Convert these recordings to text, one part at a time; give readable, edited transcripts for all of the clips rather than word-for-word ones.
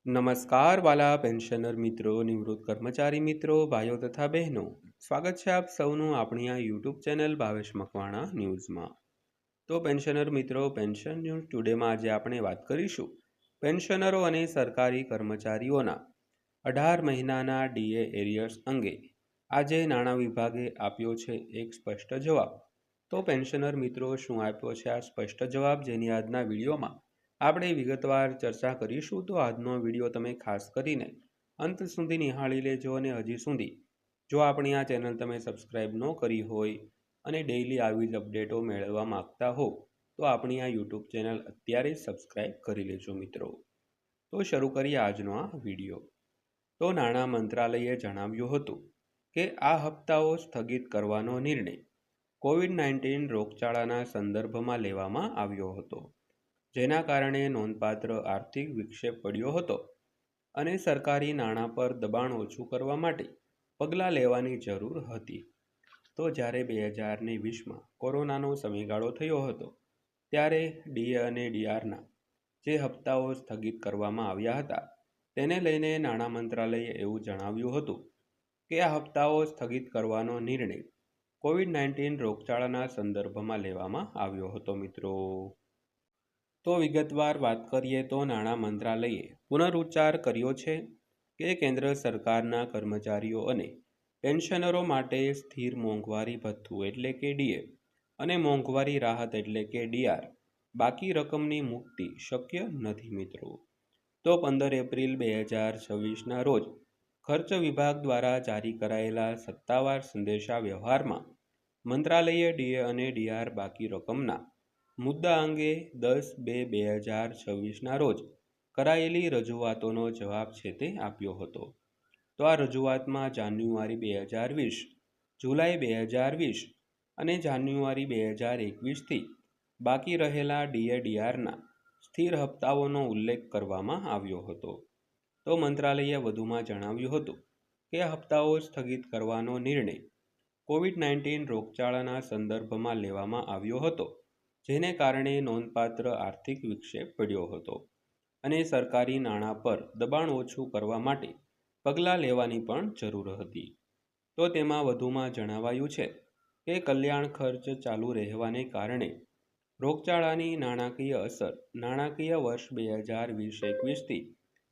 નમસ્કાર વાલા પેન્શનર મિત્રો, નિવૃત્ત કર્મચારી મિત્રો, ભાઈઓ તથા બહેનો, સ્વાગત છે આપ સૌનું આપણી આ યુટ્યુબ ચેનલ ભાવેશ મકવાણા ન્યૂઝમાં। તો પેન્શનર મિત્રો, પેન્શન ન્યૂઝ ટુડેમાં આજે આપણે વાત કરીશું પેન્શનરો અને સરકારી કર્મચારીઓના 18 મહિનાના ડીએ એરિયર્સ અંગે। આજે નાણાં વિભાગે આપ્યો છે એક સ્પષ્ટ જવાબ। તો પેન્શનર મિત્રો, શું આપ્યો છે આ સ્પષ્ટ જવાબ, જેની આજના વિડીયોમાં આપણે વિગતવાર ચર્ચા કરીશું। તો આજનો વિડીયો તમે ખાસ કરીને અંત સુધી નિહાળી લેજો અને હજી સુધી જો આપણી આ ચેનલ તમે સબસ્ક્રાઈબ ન કરી હોય અને ડેઈલી આવી જ અપડેટો મેળવવા માંગતા હો તો આપણી આ યુટ્યુબ ચેનલ અત્યારે જ સબસ્ક્રાઈબ કરી લેજો મિત્રો। તો શરૂ કરીએ આજનો આ વિડીયો। તો નાણાં મંત્રાલયે જણાવ્યું હતું કે આ હપ્તાઓ સ્થગિત કરવાનો નિર્ણય કોવિડ-19 રોગચાળાના સંદર્ભમાં લેવામાં આવ્યો હતો, જેના કારણે નોંધપાત્ર આર્થિક વિક્ષેપ પડ્યો હતો અને સરકારી નાણાં પર દબાણ ઓછું કરવા માટે પગલાં લેવાની જરૂર હતી। તો જ્યારે 2020માં કોરોનાનો સમયગાળો થયો હતો ત્યારે ડીએ અને ડીઆરના જે હપ્તાઓ સ્થગિત કરવામાં આવ્યા હતા તેને લઈને નાણાં મંત્રાલયે એવું જણાવ્યું હતું કે આ હપ્તાઓ સ્થગિત કરવાનો નિર્ણય કોવિડ-19 રોગચાળાના સંદર્ભમાં લેવામાં આવ્યો હતો મિત્રો। તો વિગતવાર વાત કરીએ તો નાણાં મંત્રાલયે પુનરુચ્ચાર કર્યો છે કે કેન્દ્ર સરકારના કર્મચારીઓ અને પેન્શનરો માટે સ્થિર મોંઘવારી ભથ્થું એટલે કે ડીએ અને મોંઘવારી રાહત એટલે કે ડીઆર બાકી રકમની મુક્તિ શક્ય નથી મિત્રો। તો 15 એપ્રિલ 2026ના રોજ ખર્ચ વિભાગ દ્વારા જારી કરાયેલા સત્તાવાર સંદેશા વ્યવહારમાં મંત્રાલયે ડીએ અને ડીઆર બાકી રકમના મુદ્દા અંગે 10/2/2026ના રોજ કરાયેલી રજૂઆતોનો જવાબ છે તે આપ્યો હતો। તો આ રજૂઆતમાં જાન્યુઆરી 2020, જુલાઈ 2020 અને જાન્યુઆરી 2021થી બાકી રહેલા ડીએ-ડીઆરના સ્થિર હપ્તાઓનો ઉલ્લેખ કરવામાં આવ્યો હતો। તો મંત્રાલયે વધુમાં જણાવ્યું હતું કે આ હપ્તાઓ સ્થગિત કરવાનો નિર્ણય કોવિડ-19 રોગચાળાના સંદર્ભમાં લેવામાં આવ્યો હતો, જેને કારણે નોંધપાત્ર આર્થિક વિક્ષેપ પડ્યો હતો અને સરકારી નાણાં પર દબાણ ઓછું કરવા માટે પગલાં લેવાની પણ જરૂર હતી। તો તેમાં વધુમાં જણાવાયું છે કે કલ્યાણ ખર્ચ ચાલુ રહેવાને કારણે રોગચાળાની નાણાકીય અસર નાણાકીય વર્ષ 2020-21થી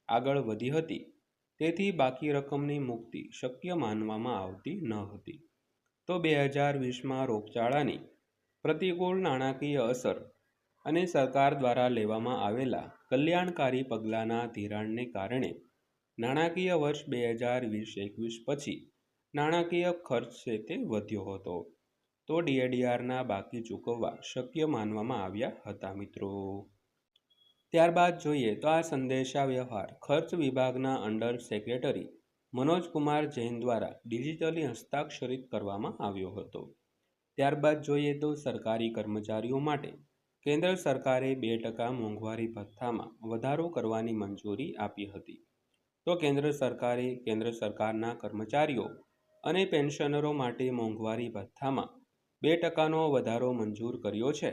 આગળ વધી હતી, તેથી બાકી રકમની મુક્તિ શક્ય માનવામાં આવતી ન હતી। તો 2020માં રોગચાળાની પ્રતિકૂળ નાણાકીય અસર અને સરકાર દ્વારા લેવામાં આવેલા કલ્યાણકારી પગલાંના ધિરાણને કારણે નાણાકીય વર્ષ 2020-21 પછી નાણાકીય ખર્ચ છે તે વધ્યો હતો। તો ડીએડીઆરના બાકી ચૂકવવા શક્ય માનવામાં આવ્યા હતા મિત્રો। ત્યારબાદ જોઈએ તો આ સંદેશા વ્યવહાર ખર્ચ વિભાગના અંડર સેક્રેટરી મનોજ કુમાર જૈન દ્વારા ડિજિટલી હસ્તાક્ષરિત કરવામાં આવ્યો હતો। ત્યારબાદ જોઈએ તો સરકારી કર્મચારીઓ માટે કેન્દ્ર સરકારે 2% મોંઘવારી ભથ્થામાં વધારો કરવાની મંજૂરી આપી હતી। તો કેન્દ્ર સરકારે કેન્દ્ર સરકારના કર્મચારીઓ અને પેન્શનરો માટે મોંઘવારી ભથ્થામાં 2%નો વધારો મંજૂર કર્યો છે,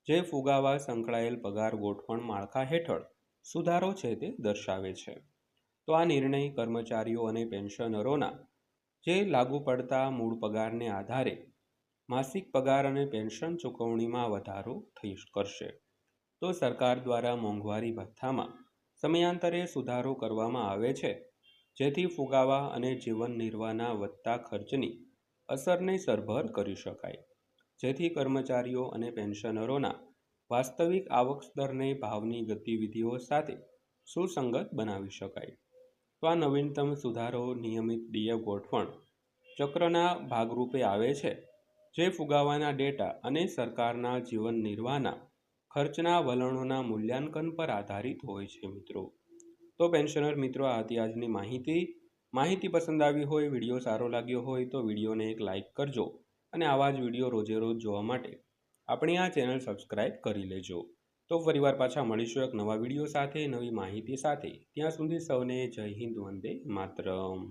જે ફુગાવા સંકળાયેલ પગાર ગોઠવણ માળખા હેઠળ સુધારો છે તે દર્શાવે છે। તો આ નિર્ણય કર્મચારીઓ અને પેન્શનરોના જે લાગુ પડતા મૂળ પગારને આધારે માસિક પગાર અને પેન્શન ચૂકવણીમાં વધારો કરશે। તો સરકાર દ્વારા મોંઘવારી ભથ્થામાં સમયાંતરે સુધારો કરવામાં આવે છે, જેથી ફુગાવા અને જીવન નિર્વાહના વધતા ખર્ચની અસરને સરભર કરી શકાય, જેથી કર્મચારીઓ અને પેન્શનરોના વાસ્તવિક આવક સ્તરને ભાવની ગતિવિધિઓ સાથે સુસંગત બનાવી શકાય। તો આ નવીનતમ સુધારો નિયમિત ડીએ ગોઠવણ ચક્રના ભાગરૂપે આવે છે, જે ફુગાવાના ડેટા અને સરકારના જીવન નિર્વાહના ખર્ચના વલણોના મૂલ્યાંકન પર આધારિત હોય છે મિત્રો। તો પેન્શનર મિત્રો, આ હતી આજની માહિતી પસંદ આવી હોય, વિડીયો સારો લાગ્યો હોય તો વિડીયોને એક લાઇક કરજો અને આવા જ વિડીયો રોજે રોજ જોવા માટે આપણી આ ચેનલ સબસ્ક્રાઈબ કરી લેજો। તો ફરીવાર પાછા મળીશું એક નવા વિડીયો સાથે, નવી માહિતી સાથે। ત્યાં સુધી સૌને જય હિન્દ, વંદે માતરમ।